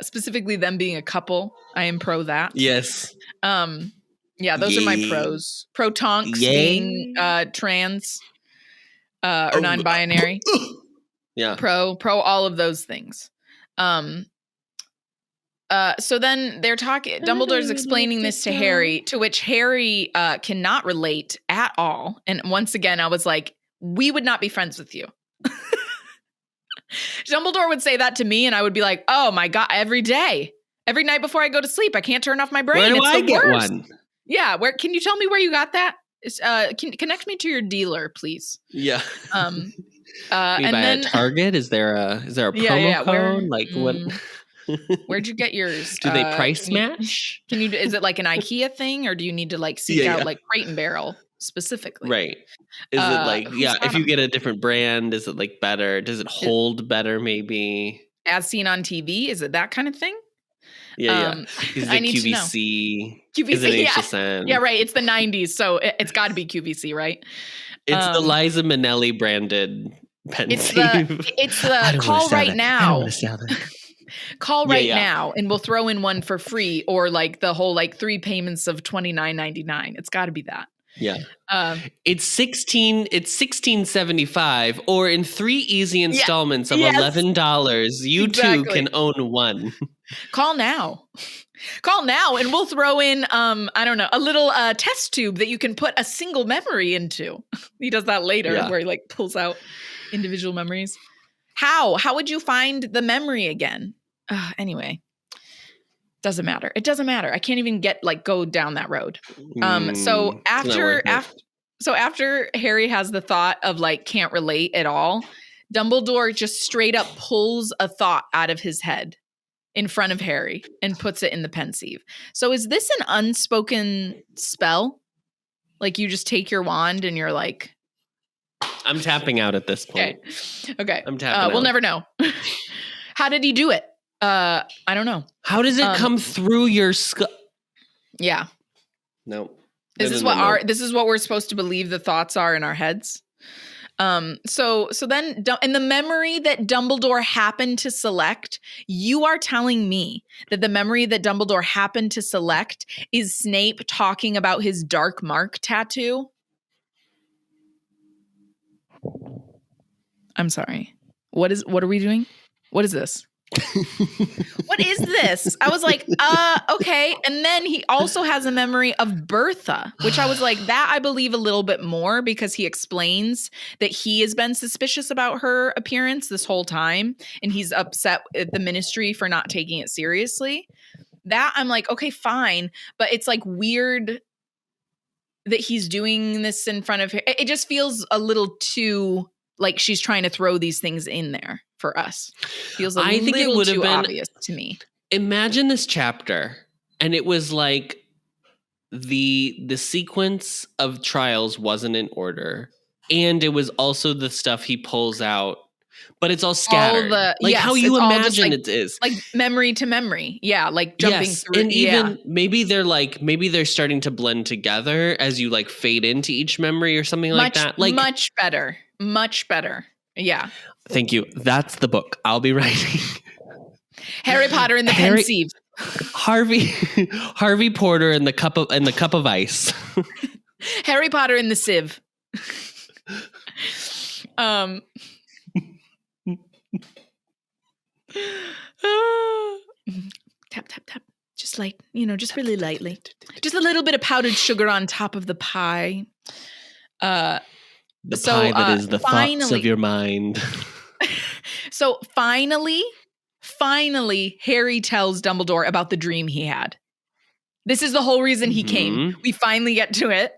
Specifically them being a couple. I am pro that. Yes. Yeah, those are my pros. Pro Tonks being trans or non-binary. Yeah. Pro all of those things. So then they're talking, Dumbledore's explaining this to Harry, to which Harry cannot relate at all. And once again, I was like, we would not be friends with you. Dumbledore would say that to me and I would be like, oh my God, every day, every night before I go to sleep, I can't turn off my brain. Where do I get one? Yeah. Can you tell me where you got that? Connect me to your dealer, please. Yeah. And then at Target, is there a promo code? What? Where'd you get yours? Do they price match? Is it like an IKEA thing, or do you need to like seek out like Crate and Barrel specifically? Right. Is it like, if you get a different brand, is it like better? Does it hold better maybe? As seen on TV? Is it that kind of thing? Yeah. Is it QVC? QVC, is it HSN? Yeah, right. It's the 90s, so it's got to be QVC, right? It's the Liza Minnelli branded Pensieve. It's the call right now. I don't want to sell that. Call right now, and we'll throw in one for free, or like the whole like 3 payments of $29.99. It's got to be that. Yeah. It's $16.75, or in 3 easy installments of $11. You too can own one. Call now. Call now, and we'll throw in I don't know, a little test tube that you can put a single memory into. He does that later, where he like pulls out individual memories. How would you find the memory again? Anyway, doesn't matter. It doesn't matter. I can't even go down that road. So after Harry has the thought of like can't relate at all, Dumbledore just straight up pulls a thought out of his head in front of Harry and puts it in the Pensieve. So is this an unspoken spell? Like you just take your wand and you're like, I'm tapping out at this point. Okay. I'm tapping out. We'll never know. How did he do it? I don't know. How does it come through your skull? Yeah. No. This is what we're supposed to believe the thoughts are in our heads. So then in the memory that Dumbledore happened to select, you are telling me that the memory that Dumbledore happened to select is Snape talking about his dark mark tattoo? I'm sorry. What are we doing? What is this? What is this? I was like, okay. And then he also has a memory of Bertha, which I was like, that I believe a little bit more because he explains that he has been suspicious about her appearance this whole time. And he's upset at the ministry for not taking it seriously. That I'm like, okay, fine. But it's like weird that he's doing this in front of her. It just feels a little too like she's trying to throw these things in there for us. Feels I think it would have been obvious to me. Imagine this chapter, and it was like the sequence of trials wasn't in order, and it was also the stuff he pulls out, but it's all scattered. How you imagine it is, like memory to memory. Yeah, like jumping through. And even maybe they're starting to blend together as you like fade into each memory or something like that. Like much better. Yeah. Thank you. That's the book I'll be writing. Harry Potter and the Pensieve. Harvey Porter and the cup of ice. Harry Potter and the sieve. Tap tap tap. Just just really lightly. Just a little bit of powdered sugar on top of the pie. Pie that is the thoughts of your mind. So finally, Harry tells Dumbledore about the dream he had. This is the whole reason he came. We finally get to it.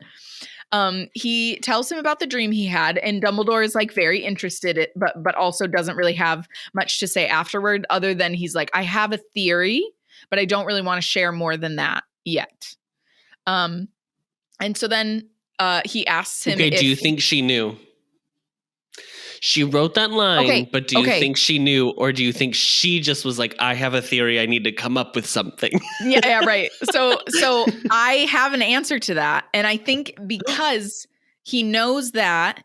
He tells him about the dream he had, and Dumbledore is like very interested, but also doesn't really have much to say afterward, other than he's like, I have a theory, but I don't really want to share more than that yet. And so then he asks him, okay, do you think she knew? She wrote that line, but do you think she knew, or do you think she just was like, I have a theory, I need to come up with something? Yeah, right. So I have an answer to that. And I think because he knows that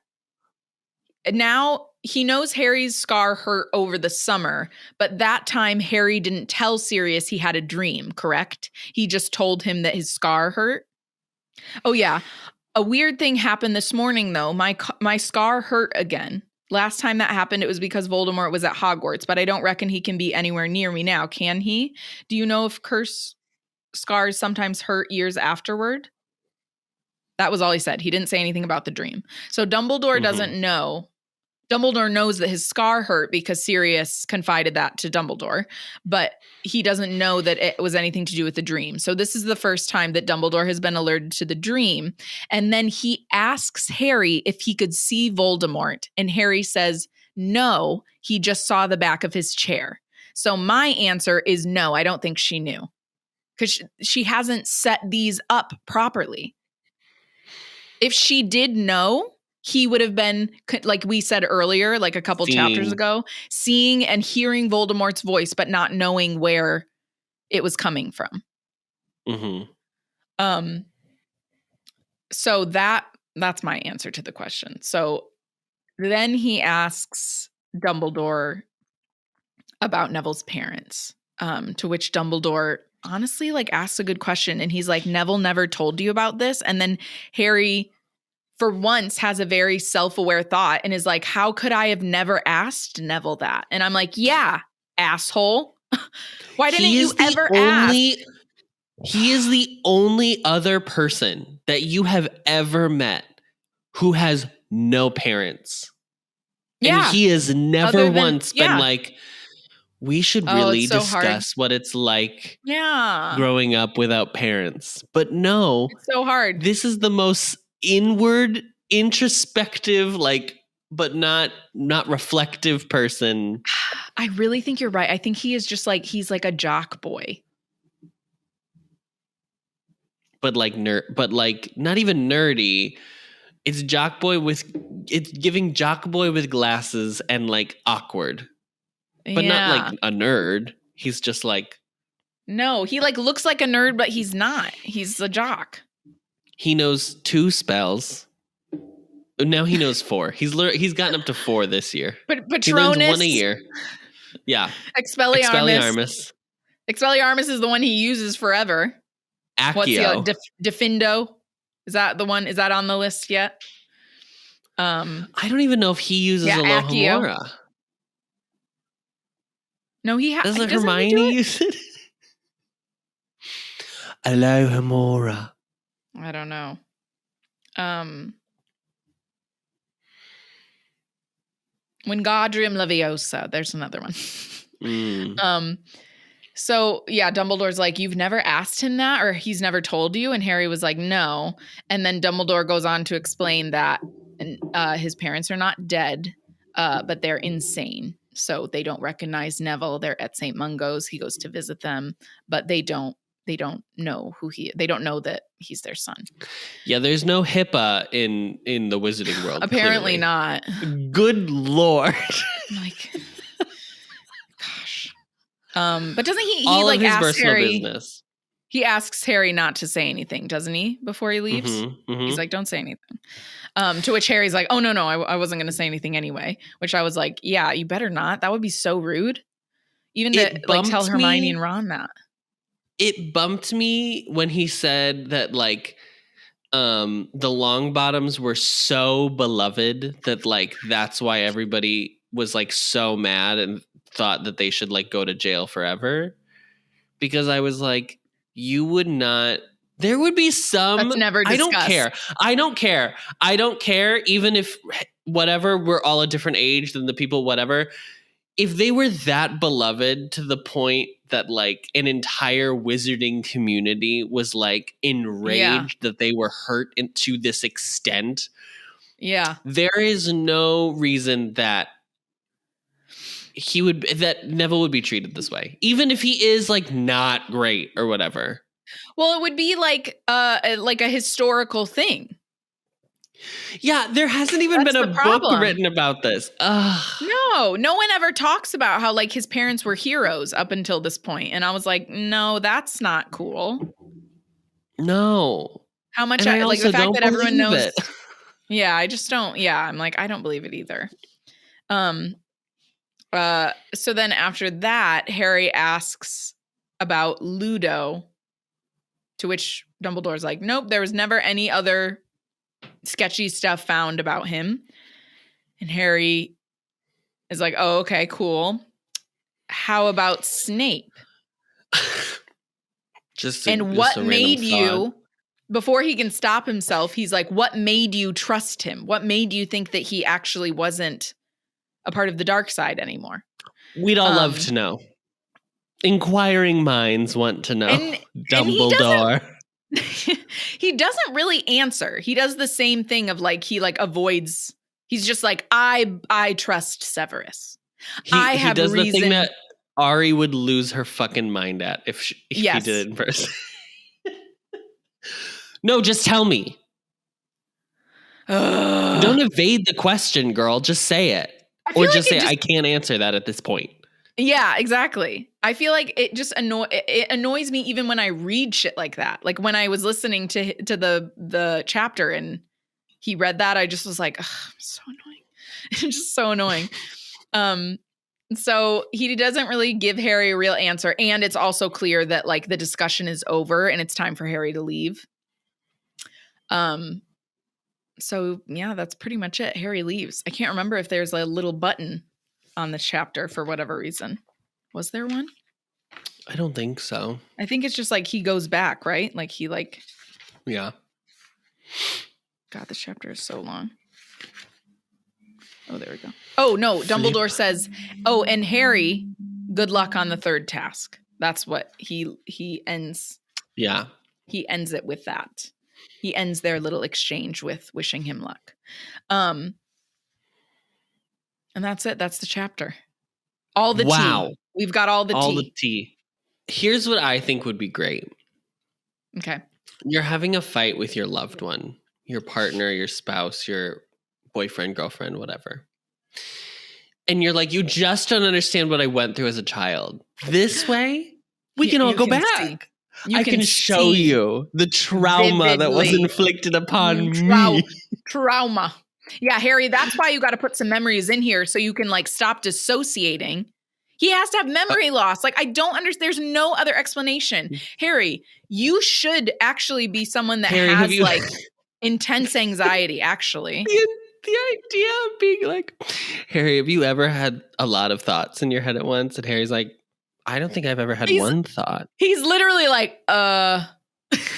now he knows Harry's scar hurt over the summer, but that time Harry didn't tell Sirius he had a dream, correct? He just told him that his scar hurt. Oh yeah. A weird thing happened this morning though. My scar hurt again. Last time that happened, it was because Voldemort was at Hogwarts, but I don't reckon he can be anywhere near me now, can he? Do you know if curse scars sometimes hurt years afterward? That was all he said. He didn't say anything about the dream. So Dumbledore doesn't know. Dumbledore knows that his scar hurt because Sirius confided that to Dumbledore, but he doesn't know that it was anything to do with the dream. So this is the first time that Dumbledore has been alerted to the dream. And then he asks Harry if he could see Voldemort. And Harry says, no, he just saw the back of his chair. So my answer is no, I don't think she knew. Because she hasn't set these up properly. If she did know, he would have been, like we said earlier, like a couple chapters ago, seeing and hearing Voldemort's voice, but not knowing where it was coming from. Mm-hmm. So that's my answer to the question. So then he asks Dumbledore about Neville's parents, to which Dumbledore honestly like asks a good question. And he's like, Neville never told you about this. And then Harry, for once, has a very self-aware thought and is like, how could I have never asked Neville that? And I'm like, yeah, asshole. Why didn't you ever ask? He is the only other person that you have ever met who has no parents. Yeah. And he has never once been like, we should really discuss what it's like growing up without parents. But no. It's so hard. This is the most inward, introspective, like, but not reflective person. I really think you're right. I think he is just like, he's like a jock boy. But like but like not even nerdy. It's giving jock boy with glasses and like awkward. But not like a nerd. He's just like, no, he like looks like a nerd, but he's not. He's a jock. He knows 2 spells. Now he knows 4. He's gotten up to 4 this year. But Patronus, he learns 1 a year. Yeah. Expelliarmus. Expelliarmus is the one he uses forever. Accio. What's the Defindo? Is that the one? Is that on the list yet? I don't even know if he uses Alohomora. No, he has. Doesn't Hermione use it? Alohomora. I don't know. Wingardium Leviosa. There's another one. So yeah, Dumbledore's like, you've never asked him that, or he's never told you? And Harry was like, no. And then Dumbledore goes on to explain that his parents are not dead, but they're insane. So they don't recognize Neville. They're at St. Mungo's. He goes to visit them, but they don't know they don't know that he's their son. Yeah, there's no HIPAA in the wizarding world. Apparently clearly. Not. Good Lord. Like, gosh. But doesn't he all like of his ask personal Harry business. He asks Harry not to say anything, doesn't he, before he leaves? He's like, don't say anything. To which Harry's like, oh, no, I wasn't going to say anything anyway. Which I was like, yeah, you better not. That would be so rude. Even to like tell Hermione and Ron that. It bumped me when he said that like the Longbottoms were so beloved that like that's why everybody was like so mad and thought that they should like go to jail forever. Because I was like, you would not. There would be some. That's never discussed. I don't care. Even if whatever, we're all a different age than the people, whatever. If they were that beloved to the point that like an entire wizarding community was like enraged that they were hurt to this extent. Yeah. There is no reason that Neville would be treated this way, even if he is like not great or whatever. Well, it would be like a historical thing. Yeah, there hasn't even been a book written about this. No one ever talks about how like his parents were heroes up until this point. And I was like, no, that's not cool. No. How much I like the fact that everyone knows it. Yeah, I just don't. Yeah, I'm like, I don't believe it either. So then after that, Harry asks about Ludo, to which Dumbledore's like, nope, there was never any other sketchy stuff found about him. And Harry is like, oh, okay, cool. How about Snape? What made you, before he can stop himself, he's like, what made you trust him? What made you think that he actually wasn't a part of the dark side anymore? We'd all love to know. Inquiring minds want to know. Dumbledore. He doesn't really answer. He does the same thing of like, he like avoids. He's just like, I trust Severus. I have reason. Arri would lose her fucking mind at if he Yes. did it in person. No, just tell me. Don't evade the question, girl. Just say it. Or just say, I can't answer that at this point. Yeah, exactly. I feel like it just it annoys me even when I read shit like that. Like when I was listening to the chapter and he read that, I just was like, ugh, so annoying. It's just so annoying. So he doesn't really give Harry a real answer. And it's also clear that like the discussion is over and it's time for Harry to leave. So yeah, that's pretty much it. Harry leaves. I can't remember if there's a little button on this chapter for whatever reason. Was there one? I don't think so. I think it's just like he goes back, right? Like he like. Yeah. God, this chapter is so long. Oh, there we go. Oh, no. Dumbledore says, oh, and Harry, good luck on the third task. That's what he ends. Yeah. He ends it with that. He ends their little exchange with wishing him luck. And that's it. That's the chapter. All the tea. We've got all the tea. All the tea. Here's what I think would be great. Okay. You're having a fight with your loved one, your partner, your spouse, your boyfriend, girlfriend, whatever. And you're like, you just don't understand what I went through as a child. This way, we can all go back. I can show you the trauma that was inflicted upon me. Trauma. Yeah, Harry, that's why you got to put some memories in here so you can like stop dissociating. He has to have memory loss. Like, I don't understand. There's no other explanation. Harry, you should actually be someone that has like intense anxiety, actually. The idea of being like, Harry, have you ever had a lot of thoughts in your head at once? And Harry's like, I don't think I've ever had one thought. He's literally like, It's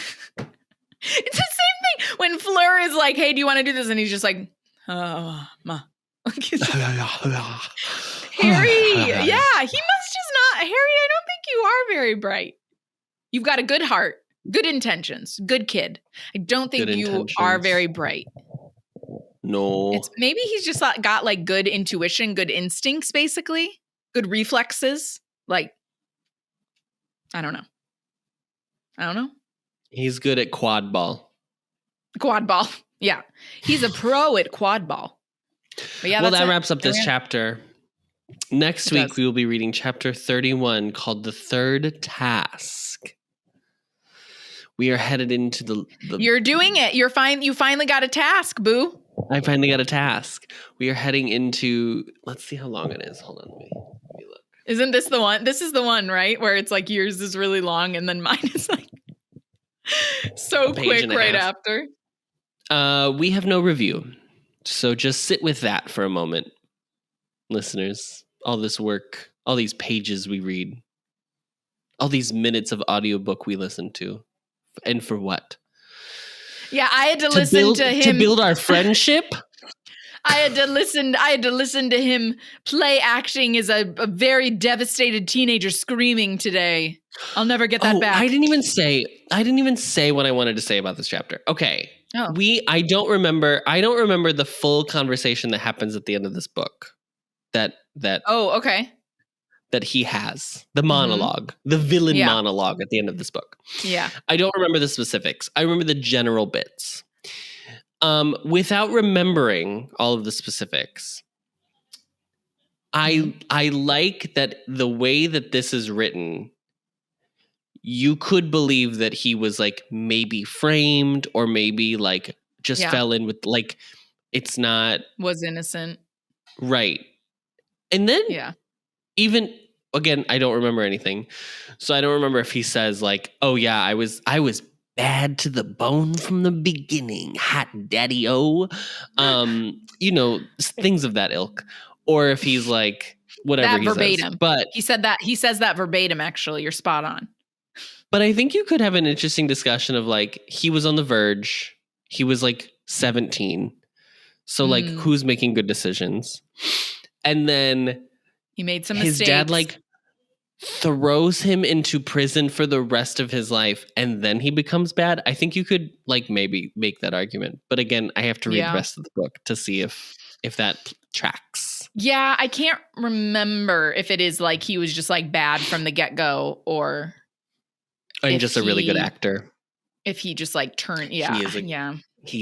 the same thing when Fleur is like, hey, do you want to do this? And he's just like, ma. Harry, yeah, he must just not. Harry, I don't think you are very bright. You've got a good heart, good intentions, good kid. I don't think you are very bright. No. Maybe he's just got like good intuition, good instincts, basically. Good reflexes. Like, I don't know. He's good at quad ball. Quad ball. Yeah. He's a pro at quad ball. But yeah, that wraps up this chapter. Next week, we will be reading chapter 31 called The Third Task. We are headed into the You're doing it. You finally got a task, boo. I finally got a task. We are heading into, let's see how long it is. Hold on, let me look. Isn't this the one? This is the one, right? Where it's like yours is really long and then mine is like so quick right after. We have no review. So just sit with that for a moment, listeners. All this work, all these pages we read, all these minutes of audiobook we listen to. And for what? Yeah, I had to listen to him. To build our friendship? I had to listen to him play acting as a very devastated teenager screaming today. I'll never get that back. I didn't even say what I wanted to say about this chapter. Okay. Oh. I don't remember the full conversation that happens at the end of this book. Oh, okay. That he has. The monologue. The villain monologue at the end of this book. Yeah. I don't remember the specifics. I remember the general bits. Without remembering all of the specifics, I like that the way that this is written, you could believe that he was like maybe framed or maybe like just fell in with like, it's not. Was innocent. Right. And then even, again, I don't remember anything. So I don't remember if he says like, oh yeah, I was bad to the bone from the beginning. Hot daddy-o. Things of that ilk. Or if he's like, whatever he verbatim. Says. But he says that verbatim, actually. You're spot on. But I think you could have an interesting discussion of like, he was on the verge. He was like 17. So like, who's making good decisions? And then he made some mistakes. His dad like throws him into prison for the rest of his life and then he becomes bad, I think you could like maybe make that argument. But again, I have to read the rest of the book to see if that tracks. Yeah, I can't remember if it is like he was just like bad from the get-go or I'm just a really good actor. If he just like turned, He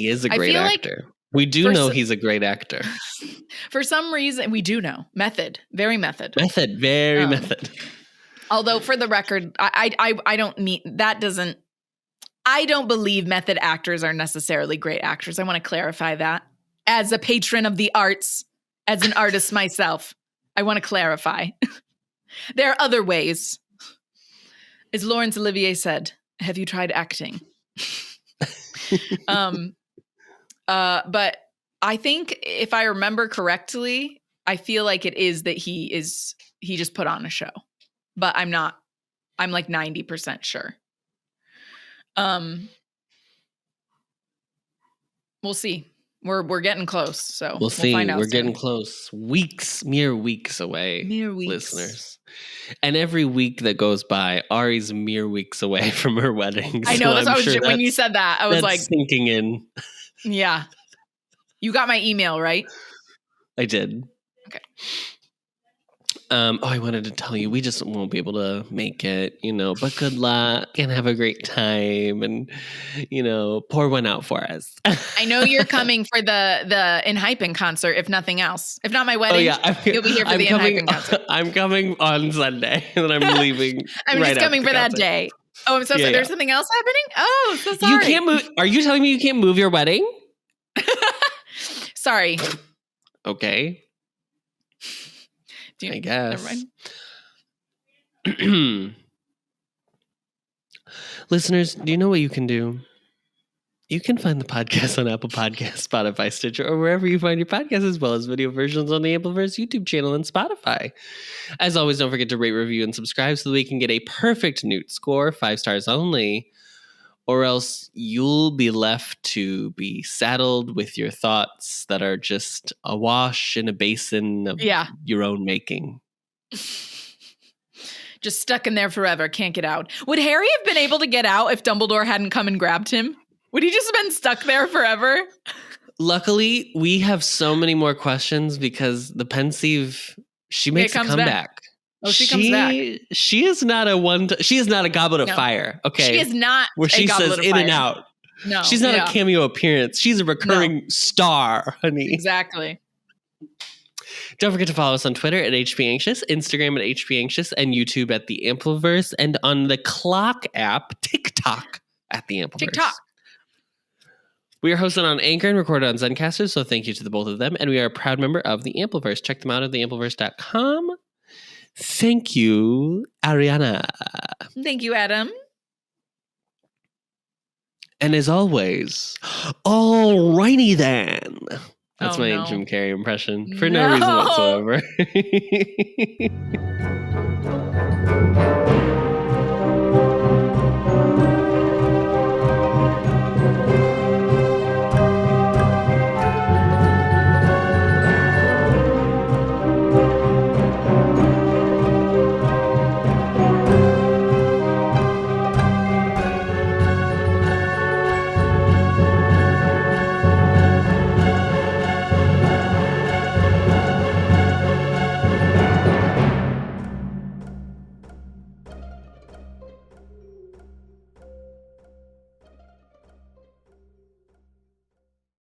is a great actor. We do know he's a great actor. For some reason, we do know. Method. Very method. Method. Although for the record, I don't mean that doesn't. I don't believe method actors are necessarily great actors. I want to clarify that. As a patron of the arts, as an artist myself, I want to clarify. There are other ways. As Laurence Olivier said, have you tried acting? But I think if I remember correctly, I feel like it is that he just put on a show, but I'm like 90% sure. We'll see. We're getting close. So we'll see. Find out we're getting close. Mere weeks away. Listeners. And every week that goes by, Arri's mere weeks away from her wedding. I know. When you said that, I was like sinking in. Yeah. You got my email, right? I did. Okay. I wanted to tell you, we just won't be able to make it, but good luck and have a great time and, pour one out for us. I know you're coming for the Enhypen concert, if nothing else. If not my wedding, you'll be here for the Enhypen concert. I'm coming on Sunday and I'm leaving. I'm just coming for that day. Oh, I'm so sorry. There's something else happening? Oh, so sorry. You can't move. Are you telling me you can't move your wedding? Sorry. Okay. I guess. Listeners, do you know what you can do? You can find the podcast on Apple Podcasts, Spotify, Stitcher, or wherever you find your podcasts, as well as video versions on the Ampliverse YouTube channel and Spotify. As always, don't forget to rate, review, and subscribe so that we can get a perfect Newt score, 5 stars only, or else you'll be left to be saddled with your thoughts that are just awash in a basin of your own making. Just stuck in there forever, can't get out. Would Harry have been able to get out if Dumbledore hadn't come and grabbed him? Would he just have been stuck there forever? Luckily, we have so many more questions because the Pensieve, she makes a comeback. Oh, she comes back. She is not she is not a goblet of fire. Okay. She is not where she says in and out. No. She's not a cameo appearance. She's a recurring star, honey. Exactly. Don't forget to follow us on Twitter at HPAnxious, Instagram at HPAnxious, and YouTube at The Ampliverse, and on the Clock app, TikTok at The Ampliverse. TikTok. We are hosted on Anchor and recorded on Zencastr, so thank you to the both of them. And we are a proud member of The Ampliverse. Check them out at theampliverse.com. Thank you, Ariana. Thank you, Adam. And as always, alrighty then. That's my Jim Carrey impression for no reason whatsoever.